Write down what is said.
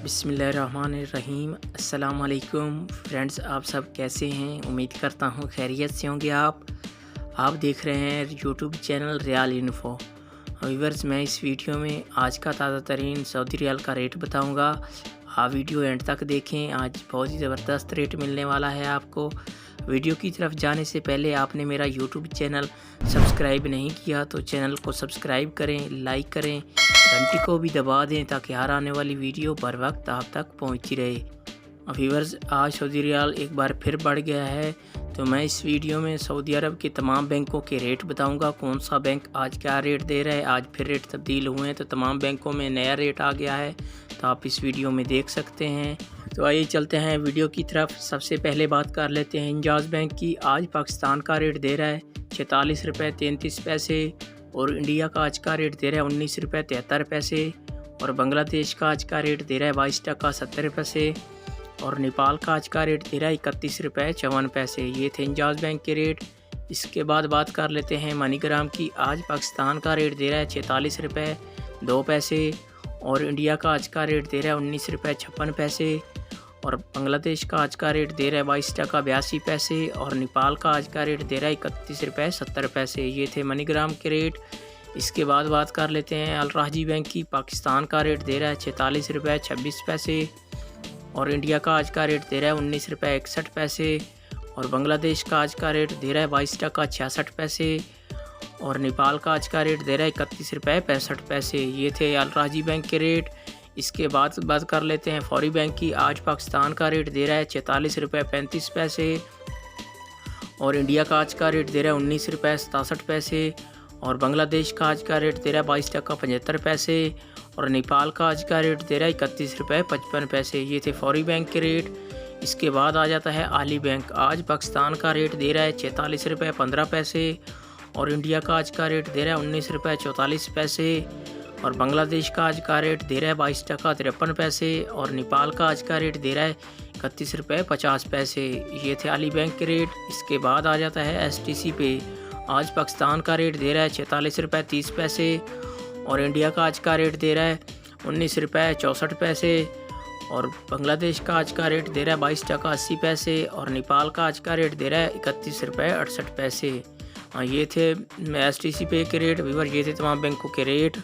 बिस्मिल्लाहिर्रहमानिर्रहीम। अस्सलाम वालेकुम फ्रेंड्स, आप सब कैसे हैं? उम्मीद करता हूँ खैरियत से होंगे। आप देख रहे हैं YouTube channel real info. Viewers, मैं इस वीडियो में आज का ताज़ा तरीन सऊदी रियाल का रेट बताऊंगा। आप वीडियो एंड तक देखें, आज बहुत ही ज़बरदस्त रेट मिलने वाला है आपको। वीडियो की तरफ जाने से पहले आपने मेरा यूट्यूब चैनल सब्सक्राइब नहीं किया तो चैनल को सब्सक्राइब करें, लाइक करें, घंटी को भी दबा दें ताकि हर आने वाली वीडियो बर वक्त आप तक पहुंचती रहे। व्यूअर्स, आज सऊदी रियाल एक बार फिर बढ़ गया है, तो मैं इस वीडियो में सऊदी अरब के तमाम बैंकों के रेट बताऊंगा। कौन सा बैंक आज क्या रेट दे रहा है, आज फिर रेट तब्दील हुए हैं तो तमाम बैंकों में नया रेट आ गया है, तो आप इस वीडियो में देख सकते हैं। तो आइए चलते हैं वीडियो की तरफ। सबसे पहले बात कर लेते हैं इंजाज़ बैंक की। आज पाकिस्तान का रेट दे रहा है 46 रुपये 33 पैसे और इंडिया का आज का रेट दे रहा है 19 रुपये 73 पैसे और बांग्लादेश का आज का रेट दे रहा है 22 टका 70 पैसे और नेपाल का आज का रेट दे रहा है 31 रुपये 54 पैसे। ये थे इंजाज़ बैंक के रेट। इसके बाद बात कर लेते हैं मनीग्राम की। आज पाकिस्तान का रेट दे रहा है 46 रुपये 2 पैसे और इंडिया का आज का रेट दे रहा है 19 रुपये 56 पैसे और बांग्लादेश का आज का रेट दे रहा है 22 टका 82 पैसे और नेपाल का आज का रेट दे रहा है 31 रुपये 70 पैसे। ये थे मनीग्राम के रेट। इसके बाद बात कर लेते हैं अल राजी बैंक की। पाकिस्तान का रेट दे रहा है 46 रुपये 26 पैसे और इंडिया का आज का रेट दे रहा है 19 रुपये 61 पैसे और बांग्लादेश का आज का रेट दे रहा है 22 टका 66 पैसे और नेपाल का आज का रेट दे रहा है 31 रुपये 65 पैसे। ये थे अल राजी बैंक के रेट। इसके बाद बात कर लेते हैं फौरी बैंक की। आज पाकिस्तान का रेट दे रहा है 46 रुपये 35 पैसे और इंडिया का आज का रेट दे रहा है 19 रुपये 67 पैसे और बांग्लादेश का आज का रेट दे रहा है 22 टका 75 पैसे और नेपाल का आज का रेट दे रहा है 31 रुपये 55 पैसे। ये थे फौरी बैंक के रेट। इसके बाद आ जाता है आली बैंक। आज पाकिस्तान का रेट दे रहा है 46 रुपये 15 पैसे और इंडिया का आज का रेट दे रहा है 19 रुपये 44 पैसे और बांग्लादेश का आज का रेट दे रहा है 22 टका 53 पैसे और नेपाल का आज का रेट दे रहा है 31 रुपये 50 पैसे। ये थे आली बैंक के रेट। इसके बाद आ जाता है STC पे। आज पाकिस्तान का रेट दे रहा है 46 रुपये 30 पैसे और इंडिया का आज का रेट दे रहा है 19 रुपये 64 पैसे और बांग्लादेश का आज का रेट दे रहा है 22 टका 80 पैसे और नेपाल का आज का रेट दे रहा है 31 रुपये 68 पैसे। ये थे STC पे के रेट। व्यूअर, ये थे तमाम बैंकों के रेट।